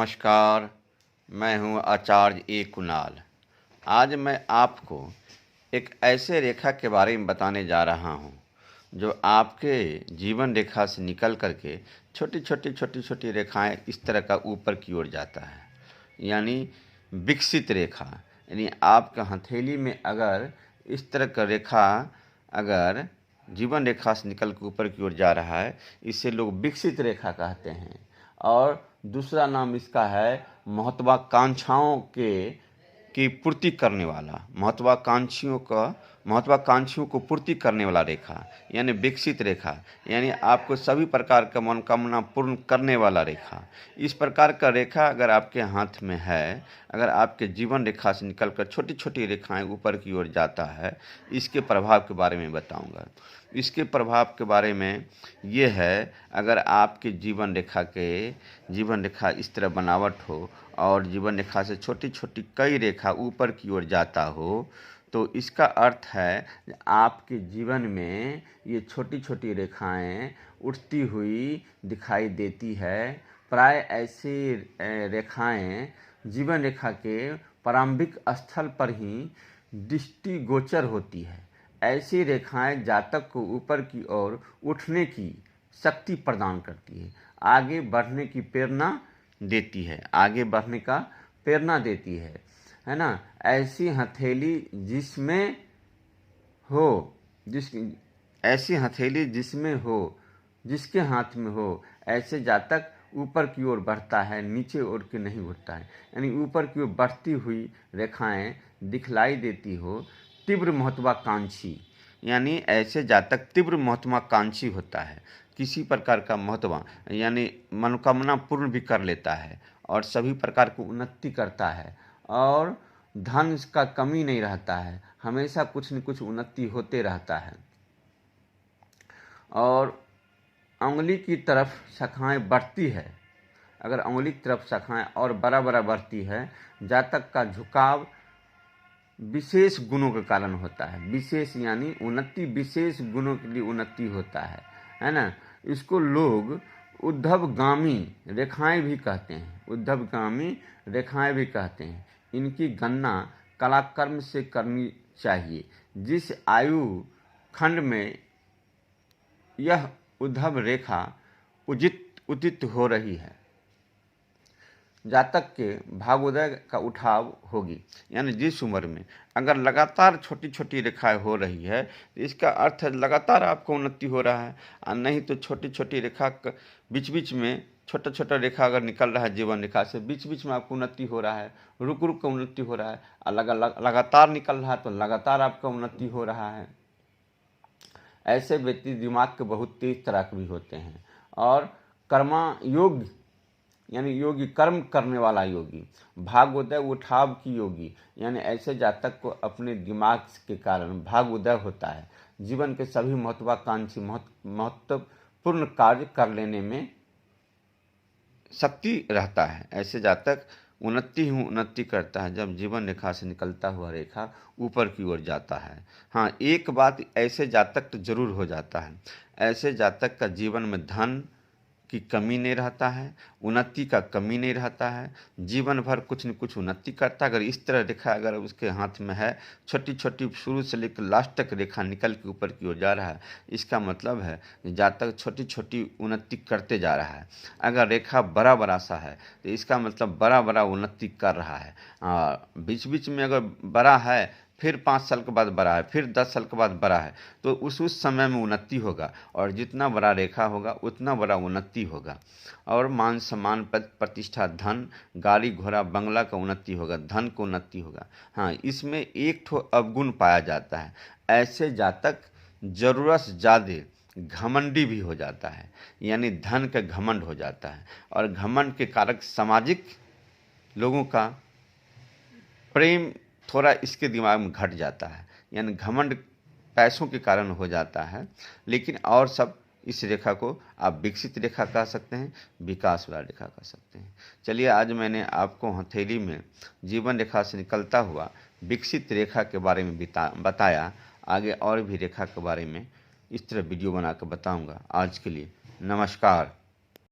नमस्कार, मैं हूं आचार्य ए कुणाल। आज मैं आपको एक ऐसे रेखा के बारे में बताने जा रहा हूं जो आपके जीवन रेखा से निकल करके छोटी छोटी रेखाएं इस तरह का ऊपर की ओर जाता है, यानी विकसित रेखा। यानी आपका हथेली में अगर इस तरह का रेखा अगर जीवन रेखा से निकल के ऊपर की ओर जा रहा है, इसे लोग विकसित रेखा कहते हैं। और दूसरा नाम इसका है महत्वाकांक्षाओं की पूर्ति करने वाला, महत्वाकांक्षियों को पूर्ति करने वाला रेखा, यानी विकसित रेखा, यानी आपको सभी प्रकार का मनोकामना पूर्ण करने वाला रेखा। इस प्रकार का रेखा अगर आपके हाथ में है, अगर आपके जीवन रेखा से निकलकर छोटी छोटी रेखाएं ऊपर की ओर जाता है, इसके प्रभाव के बारे में बताऊंगा। इसके प्रभाव के बारे में ये है, अगर आपके जीवन रेखा इस तरह बनावट हो और जीवन रेखा से छोटी छोटी कई रेखा ऊपर की ओर जाता हो, तो इसका अर्थ है आपके जीवन में ये छोटी छोटी रेखाएं उठती हुई दिखाई देती है। प्राय ऐसी रेखाएं जीवन रेखा के प्रारंभिक स्थल पर ही दृष्टिगोचर होती है। ऐसी रेखाएं जातक को ऊपर की ओर उठने की शक्ति प्रदान करती है, आगे बढ़ने की प्रेरणा देती है, आगे बढ़ने का प्रेरणा देती है ना। ऐसी हथेली जिसमें हो, जिसके हाथ में हो, ऐसे जातक ऊपर की ओर बढ़ता है, नीचे ओर के नहीं उठता है। यानी ऊपर की ओर बढ़ती हुई रेखाएं दिखलाई देती हो। तीव्र महत्वाकांक्षी, यानी ऐसे जातक तीव्र महत्वाकांक्षी होता है, किसी प्रकार का यानी मनोकामना पूर्ण भी कर लेता है और सभी प्रकार की उन्नति करता है, और धन का कमी नहीं रहता है, हमेशा कुछ न कुछ उन्नति होते रहता है। और उंगली की तरफ शाखाएं बढ़ती है, अगर उंगली की तरफ शाखाएं और बड़ा बढ़ती है, जातक का झुकाव विशेष गुणों के कारण होता है। विशेष यानी उन्नति, विशेष गुणों के लिए उन्नति होता है ना। इसको लोग ऊर्ध्वगामी रेखाएं भी कहते हैं। इनकी गणना कलाकर्म से करनी चाहिए। जिस आयु खंड में यह ऊर्ध्व रेखा उदित हो रही है, जातक के भाग्योदय का उठाव होगी। यानी जिस उम्र में अगर लगातार छोटी छोटी रेखाएं हो रही है, तो इसका अर्थ है लगातार आपको उन्नति हो रहा है। और नहीं तो छोटी छोटी रेखा बीच में छोटा रेखा अगर निकल रहा है जीवन रेखा से, बीच में आपको उन्नति हो रहा है, रुक कर उन्नति हो रहा है। लगातार निकल रहा है तो लगातार आपका उन्नति हो रहा है। ऐसे व्यक्ति दिमाग के बहुत तेज तरह के भी होते हैं। और कर्मयोग यानी योगी, कर्म करने वाला योगी, भाग्योदय उठाव की योगी, यानी ऐसे जातक को अपने दिमाग के कारण भाग्योदय होता है। जीवन के सभी महत्वाकांक्षी महत्वपूर्ण कार्य कर लेने में शक्ति रहता है। ऐसे जातक उन्नति करता है जब जीवन रेखा से निकलता हुआ रेखा ऊपर की ओर जाता है। हाँ, एक बात, ऐसे जातक तो जरूर हो जाता है, ऐसे जातक का जीवन में धन की कमी नहीं रहता है, उन्नति का कमी नहीं रहता है, जीवन भर कुछ न कुछ उन्नति करता है। अगर इस तरह रेखा अगर उसके हाथ में है, छोटी छोटी शुरू से लेकर लास्ट तक रेखा निकल के ऊपर की ओर जा रहा है, इसका मतलब है जातक छोटी छोटी उन्नति करते जा रहा है। अगर रेखा बड़ा सा है तो इसका मतलब बड़ा उन्नति कर रहा है। बीच में अगर बड़ा है, फिर 5 साल के बाद बड़ा है, फिर 10 साल के बाद बड़ा है, तो उस समय में उन्नति होगा। और जितना बड़ा रेखा होगा उतना बड़ा उन्नति होगा। और मान सम्मान, पद प्रतिष्ठा, धन, गाड़ी घोड़ा बंगला का उन्नति होगा, धन को उन्नति होगा। हाँ, इसमें एक ठो अवगुण पाया जाता है, ऐसे जातक जरूरत से ज़्यादा घमंडी भी हो जाता है, यानी धन का घमंड हो जाता है। और घमंड के कारक सामाजिक लोगों का प्रेम थोड़ा इसके दिमाग में घट जाता है, यानी घमंड पैसों के कारण हो जाता है। लेकिन और सब इस रेखा को आप विकसित रेखा कह सकते हैं, विकास वाला रेखा कह सकते हैं। चलिए, आज मैंने आपको हथेली में जीवन रेखा से निकलता हुआ विकसित रेखा के बारे में बताया। आगे और भी रेखा के बारे में इस तरह वीडियो बना कर बताऊँगा। आज के लिए नमस्कार।